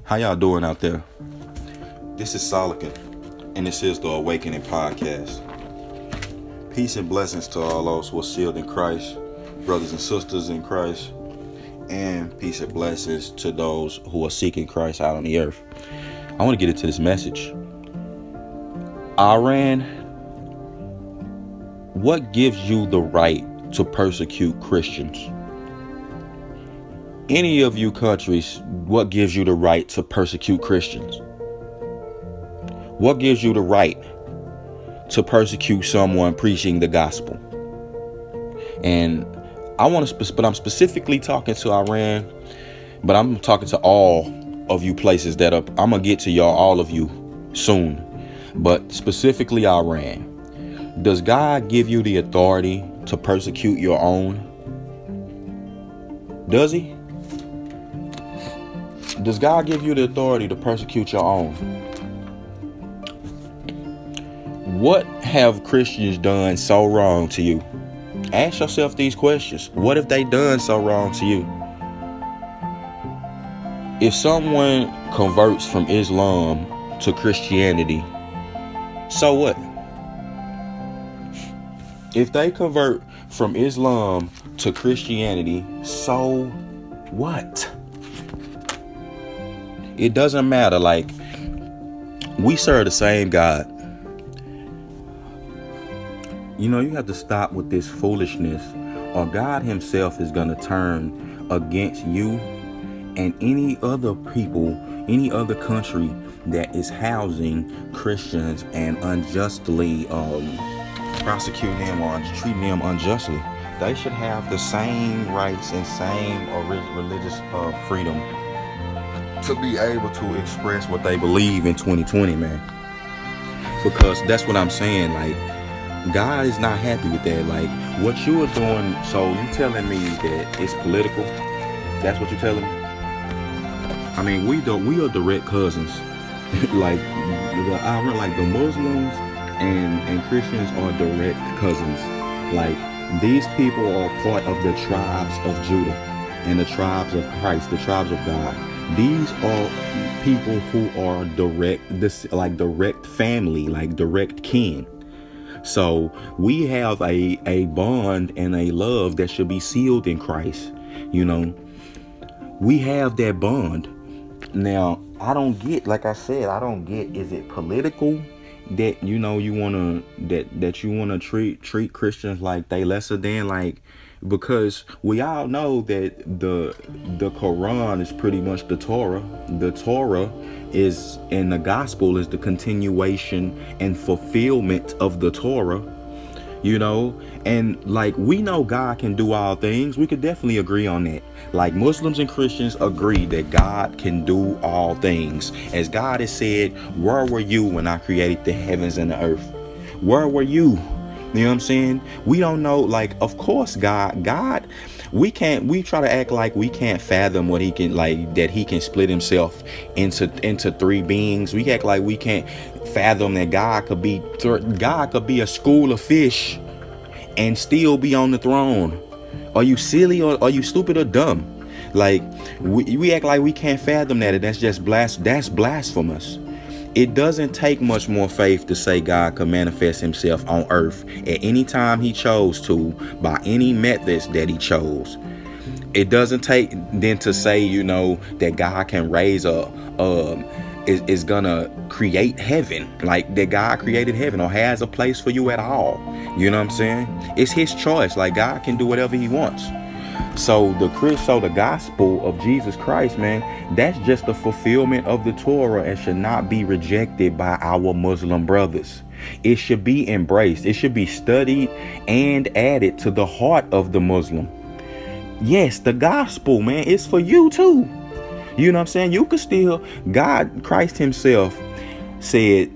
How y'all doing out there? This is Solican, and this is the Awakening podcast. Peace and blessings to all those who are sealed in Christ, brothers and sisters in Christ, and peace and blessings to those who are seeking Christ out on the earth. I want to get into this message. Iran, what gives you the right to persecute Christians? Any of you countries, what gives you the right to persecute Christians? What gives you the right to persecute someone preaching the gospel? And but I'm specifically talking to Iran, but I'm talking to all of you places that I'm gonna get to all of you soon. But specifically Iran. Does God give you the authority to persecute your own? Does he? Does God give you the authority to persecute your own? What have Christians done so wrong to you? Ask yourself these questions. What have they done so wrong to you? If someone converts from Islam to Christianity, so what? If they convert from Islam to Christianity, so what? It doesn't matter. Like, we serve the same God. You know, you have to stop with this foolishness, or God himself is going to turn against you and any other people, any other country that is housing Christians and unjustly prosecuting them or treating them unjustly. They should have the same rights and same religious freedom to be able to express what they believe in 2020, man. Because that's what I'm saying. Like, God is not happy with that. Like, what you are doing, so you telling me that it's political? That's what you're telling me? I mean, we are direct cousins. Like the Muslims and Christians are direct cousins. Like, these people are part of the tribes of Judah and the tribes of Christ, the tribes of God. These are people who are direct family, like direct kin. So we have a bond and a love that should be sealed in Christ. You know, we have that bond. Now, I don't get, like I said, is it political that, you know, you want to treat Christians like they lesser than, like, because we all know that the Quran is pretty much the Torah. The Torah is, and the gospel is the continuation and fulfillment of the Torah, you know. And like, we know God can do all things. We could definitely agree on that. Like, Muslims and Christians agree that God can do all things. As God has said, where were you when I created the heavens and the earth? Where were you? You know what I'm saying? We don't know. Like, of course, God, we try to act like we can't fathom what he can, like, that he can split himself into three beings. We act like we can't fathom that God could be a school of fish and still be on the throne. Are you silly, or are you stupid or dumb? Like, we act like we can't fathom that. That's just that's blasphemous. It doesn't take much more faith to say God could manifest himself on earth at any time he chose to, by any methods that he chose. It doesn't take then to say, you know, that God can raise is gonna create heaven, like that God created heaven or has a place for you at all. You know what I'm saying? It's his choice. Like, God can do whatever he wants. So the gospel of Jesus Christ, man, that's just the fulfillment of the Torah and should not be rejected by our Muslim brothers. It should be embraced. It should be studied and added to the heart of the Muslim. Yes, the gospel, man, it's for you too. You know what I'm saying? You could still, Christ himself said,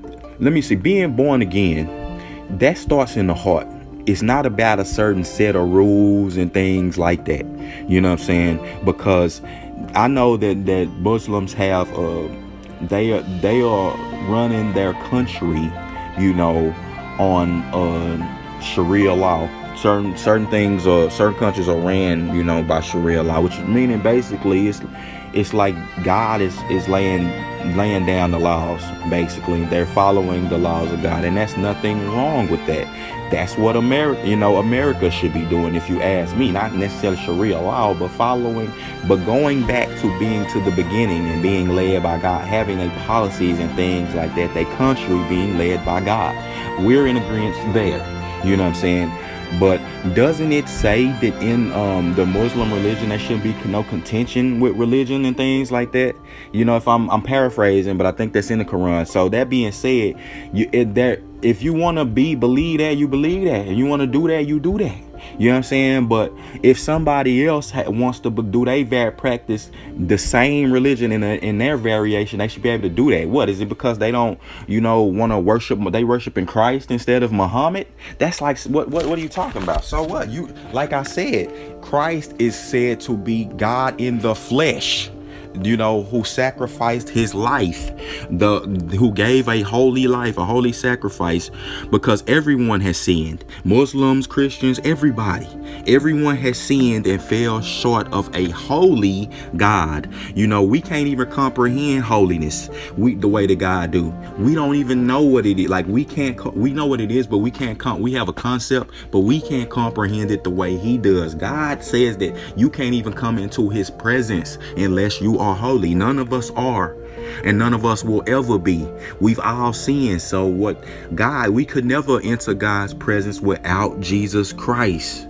being born again, that starts in the heart. It's not about a certain set of rules and things like that. You know what I'm saying? Because I know that Muslims have they are running their country, you know, on Sharia law. Certain things, or certain countries are ran, you know, by Sharia law, which meaning basically it's like God is laying down the laws. Basically, they're following the laws of God, and that's nothing wrong with that. That's what America should be doing, if you ask me. Not necessarily Sharia law, but going back to being to the beginning and being led by God, having policies and things like that. Their country being led by God. We're in agreement there. You know what I'm saying? But doesn't it say that in the Muslim religion there shouldn't be no contention with religion and things like that? If I'm paraphrasing, but I think that's in the Quran. So that being said, if you want to believe that, you believe that. If you want to do that, you do that. You know what I'm saying? But if somebody else wants to practice the same religion in their variation, they should be able to do that. What is it? Because they don't, want to worship? They worship in Christ instead of Muhammad. That's like what are you talking about? So what? Like I said, Christ is said to be God in the flesh. Who sacrificed his life, who gave a holy life, a holy sacrifice, because everyone has sinned. Muslims, Christians, everyone has sinned and fell short of a holy God. We can't even comprehend holiness the way that God do. We don't even know what it is. Like we know what it is, but we can't we have a concept, but we can't comprehend it the way he does. God says that you can't even come into his presence unless you are holy. None of us are, and none of us will ever be. We've all sinned. So we could never enter God's presence without Jesus Christ.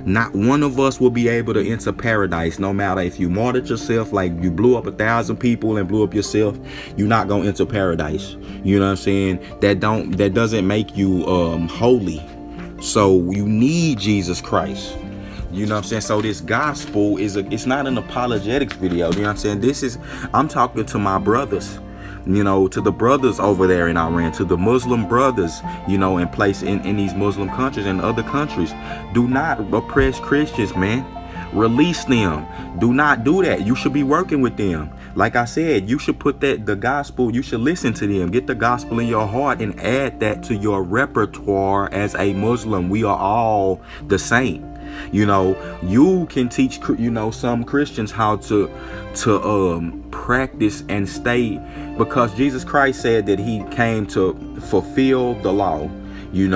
Not one of us will be able to enter paradise, no matter if you martyred yourself, like you blew up 1,000 people and blew up yourself. You're not gonna enter paradise. You know what I'm saying? That doesn't make you holy. So you need Jesus Christ. You know what I'm saying? So this gospel it's not an apologetics video. You know what I'm saying? I'm talking to my brothers, to the brothers over there in Iran, to the Muslim brothers, in place in these Muslim countries and other countries. Do not oppress Christians, man. Release them. Do not do that. You should be working with them. Like I said, you should put the gospel, you should listen to them. Get the gospel in your heart and add that to your repertoire as a Muslim. We are all the same. You can teach, some Christians how to practice and stay, because Jesus Christ said that he came to fulfill the law. He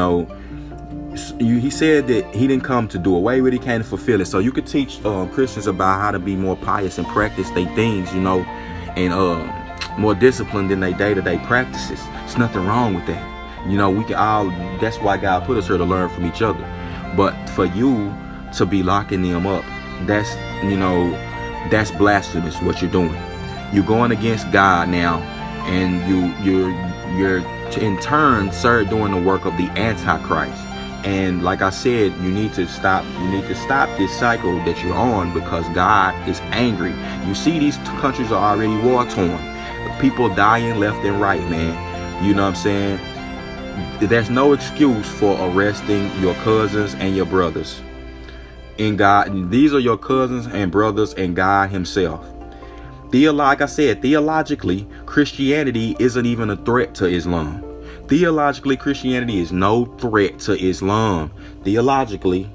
said that he didn't come to do away with it, he came to fulfill it. So you could teach Christians about how to be more pious and practice their things, and more disciplined in their day-to-day practices. There's nothing wrong with that. We can all, that's why God put us here, to learn from each other. But for you to be locking them up, that's blasphemous what you're doing. You're going against God now, and you're in turn doing the work of the Antichrist. And like I said, you need to stop this cycle that you're on, because God is angry. You see, these countries are already war torn. People dying left and right, man. You know what I'm saying? There's no excuse for arresting your cousins and your brothers in God. These are your cousins and brothers in God himself. Like I said, theologically, Christianity isn't even a threat to Islam. Theologically, Christianity is no threat to Islam. Theologically,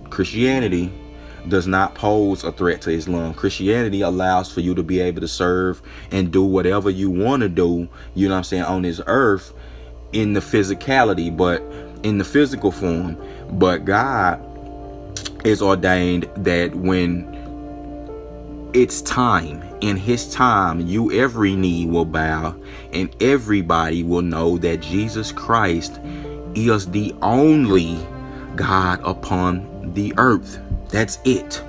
Christianity does not pose a threat to Islam. Christianity allows for you to be able to serve and do whatever you want to do, on this earth, in the physicality, but in the physical form. But God is ordained that when it's time, in his time, every knee will bow and everybody will know that Jesus Christ is the only God upon the earth. That's it.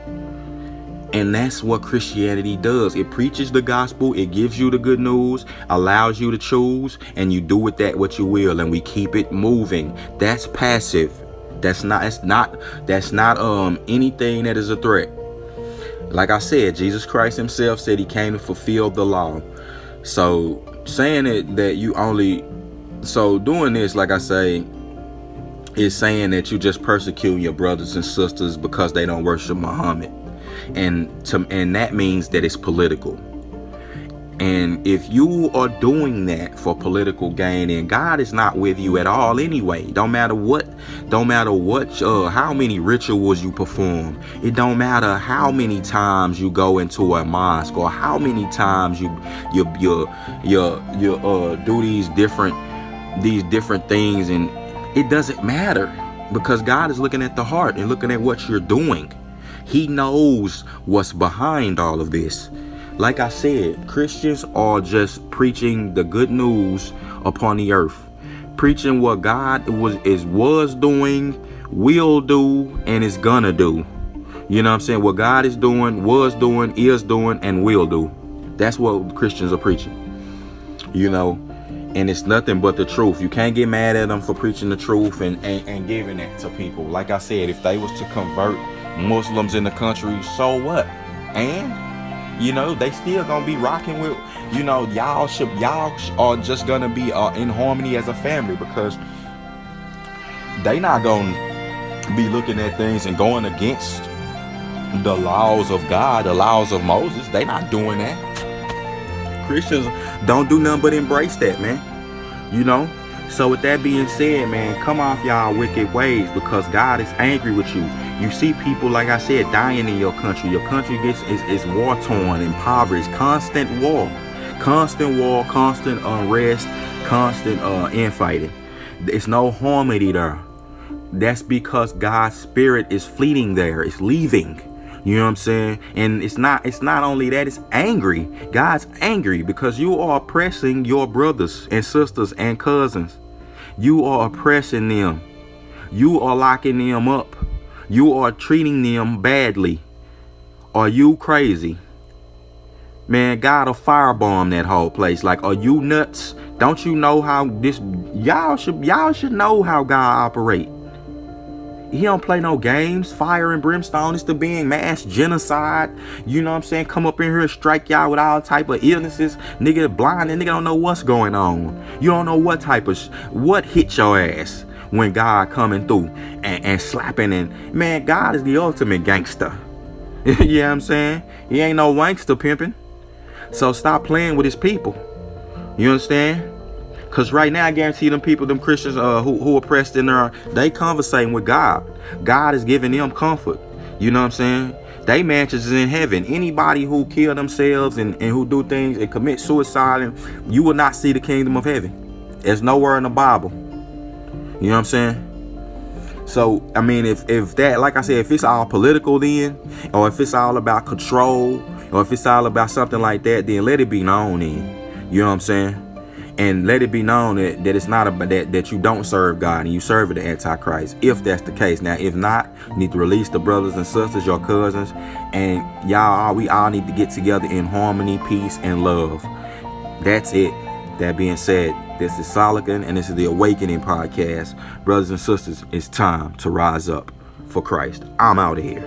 And that's what Christianity does. It preaches the gospel. It gives you the good news, allows you to choose, and you do with that what you will, and we keep it moving. That's passive. That's not anything that is a threat. Like I said, Jesus Christ himself said he came to fulfill the law. So saying doing this, like I say, is saying that you just persecute your brothers and sisters because they don't worship Muhammad. And that means that it's political. And if you are doing that for political gain, then God is not with you at all anyway. Don't matter what, how many rituals you perform. It don't matter how many times you go into a mosque, or how many times you do these different things, and it doesn't matter, because God is looking at the heart and looking at what you're doing. He knows what's behind all of this. Like I said, Christians are just preaching the good news upon the earth, preaching what God was doing, will do, and is gonna do. You know what I'm saying? What God is doing, was doing, is doing, and will do. That's what Christians are preaching. You know, and it's nothing but the truth. You can't get mad at them for preaching the truth and giving it to people. Like I said, if they was to convert Muslims in the country, so what? And they still gonna be rocking with, y'all are just gonna be in harmony as a family, because they not gonna be looking at things and going against the laws of God, the laws of Moses. They not doing that. Christians don't do nothing but embrace that, man. So with that being said, man, come off y'all wicked ways, because God is angry with you. You see people, like I said, dying in your country. Your country is war torn, impoverished, constant war, constant unrest, constant infighting. There's no harmony there. That's because God's spirit is fleeting there. It's leaving. You know what I'm saying? And it's not only that, it's angry. God's angry because you are oppressing your brothers and sisters and cousins. You are oppressing them. You are locking them up. You are treating them badly. Are you crazy? Man, God will firebomb that whole place. Like, are you nuts? Don't you know how this? Y'all should know how God operate. He don't play no games. Fire and brimstone is the being mass genocide. You know what I'm saying? Come up in here and strike y'all with all type of illnesses. Nigga blind and nigga don't know what's going on. You don't know what type of what hit your ass when God coming through and slapping. And man, God is the ultimate gangster. You know what I'm saying? He ain't no wankster pimping. So stop playing with his people. You understand? Because right now, I guarantee them people, them Christians who oppressed in there, they conversating with God. God is giving them comfort. You know what I'm saying? They mansions is in heaven. Anybody who kill themselves and who do things and commit suicide, and you will not see the kingdom of heaven. There's nowhere in the Bible. You know what I'm saying? So, I mean, if that, like I said, if it's all political then, or if it's all about control, or if it's all about something like that, then let it be known then. You know what I'm saying? And let it be known that it's not about that you don't serve God and you serve the Antichrist, if that's the case. Now, if not, you need to release the brothers and sisters, your cousins, and we all need to get together in harmony, peace, and love. That's it. That being said, this is Solican, and this is the Awakening podcast. Brothers and sisters, it's time to rise up for Christ. I'm out of here.